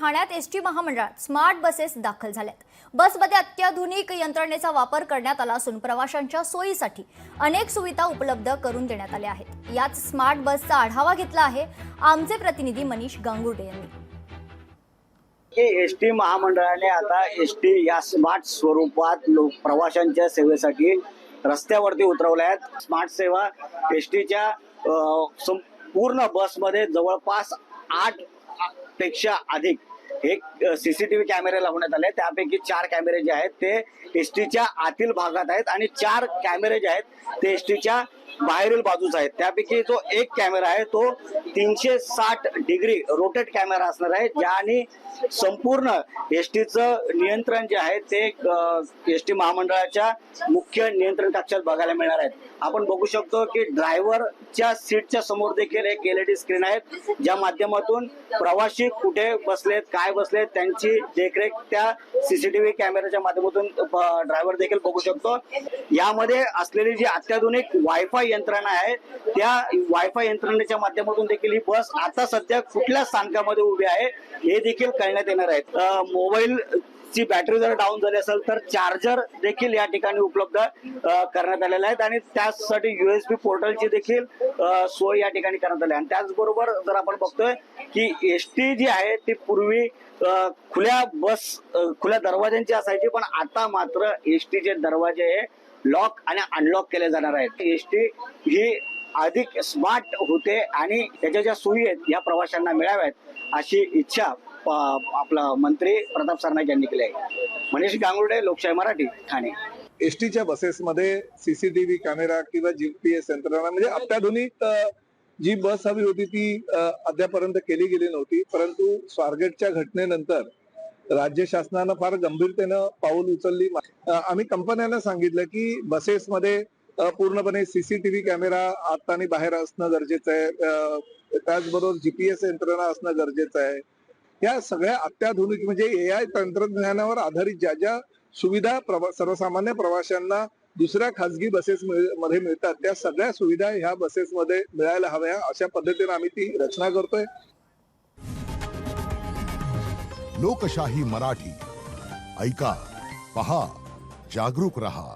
ठाण्यात एसटी महामंडळात smart buses दाखल झाल्यात। बसमध्ये अत्याधुनिक यंत्रणेचा वापर करण्यात आला असून प्रवाशांच्या सोयीसाठी अनेक सुविधा उपलब्ध करून देण्यात आल्या आहेत। याच स्मार्ट बसचा आढावा घेतला आहे आमचे प्रतिनिधी मनीष गांगुर्डे यांनी। एसटी महामंडळाने आता एसटी या स्मार्ट स्वरूपात प्रवाशांच्या सेवेसाठी रस्त्यावरती उतरवल्या आहेत। स्मार्ट सेवा एसटीच्या संपूर्ण बसमध्ये जवळपास 8 पेक्षा अधिक एक सीसीटीव्ही कॅमेरे लावण्यात आले। त्यापैकी 4 कॅमेरे जे आहेत ते एसटीच्या आतील भागात आहेत आणि 4 कॅमेरे जे आहेत ते एसटीच्या बाहेरील बाजूस आहेत। त्यापैकी जो एक कॅमेरा आहे तो 360 डिग्री रोटेट कॅमेरा असणार आहे, ज्याने संपूर्ण एसटीचं नियंत्रण जे आहे ते एसटी महामंडळाच्या मुख्य नियंत्रण कक्षात बघायला मिळणार आहेत। आपण बघू शकतो की ड्रायव्हरच्या सीटच्या समोर देखील एक एलईडी स्क्रीन आहे, ज्या माध्यमातून प्रवासी कुठे बसलेत, काय बसलेत त्यांची देखरेख त्या सीसीटीव्ही कॅमेऱ्याच्या माध्यमातून ड्रायव्हर देखील बघू शकतो। यामध्ये असलेली जी अत्याधुनिक वायफाय यंत्रणा आहे त्या वायफाय यंत्रणेच्या माध्यमातून देखील ही बस आता सध्या कुठल्या स्थानकामध्ये उभी आहे हे देखील कळण्यात येणार आहे। मोबाईल ची बॅटरी जर डाऊन झाली असेल तर चार्जर देखील या ठिकाणी उपलब्ध करण्यात आलेले आहेत आणि त्यासाठी यूएसबी पोर्टलची देखील सोय या ठिकाणी करण्यात आली आहे। आणि त्याचबरोबर जर आपण बघतोय की एसटी जी आहे ती पूर्वी खुल्या दरवाज्यांची असायची, पण आता मात्र एसटीचे दरवाजे हे लॉक आणि अनलॉक केले जाणार आहेत। एसटी ही अधिक स्मार्ट होते आणि त्याच्या ज्या सोयी आहेत या प्रवाशांना मिळाव्यात अशी इच्छा आपला मंत्री प्रताप सरनाईक यांनी केली आहे। मनीष गांगुर्डे, लोकशाही मराठी, ठाणे। एसटीच्या बसेसमध्ये सीसीटीव्ही कॅमेरा किंवा जीपीएस यंत्रणा म्हणजे अत्याधुनिक जी बस हवी होती ती अद्यापर्यंत केली गेली नव्हती, परंतु स्वारगेटच्या घटनेनंतर राज्य शासनानं फार गंभीरतेनं पाऊल उचलली। आम्ही कंपन्यांना सांगितलं की बसेसमध्ये पूर्णपणे सीसीटीव्ही कॅमेरा आत आणि बाहेर असणं गरजेचं आहे, त्याचबरोबर जीपीएस यंत्रणा असणं गरजेचं आहे। या सगळ्या अत्याधुनिक म्हणजे एआय तंत्रज्ञानावर आधारित ज्या ज्या सुविधा सर्वसामान्य प्रवाशांना दुसऱ्या खासगी बसेस मध्ये मिळतात त्या सगळ्या सुविधा ह्या बसेसमध्ये मिळायला हव्या अशा पद्धतीने आम्ही ती रचना करतोय। लोकशाही मराठी ऐका, पहा, जागरूक रहा।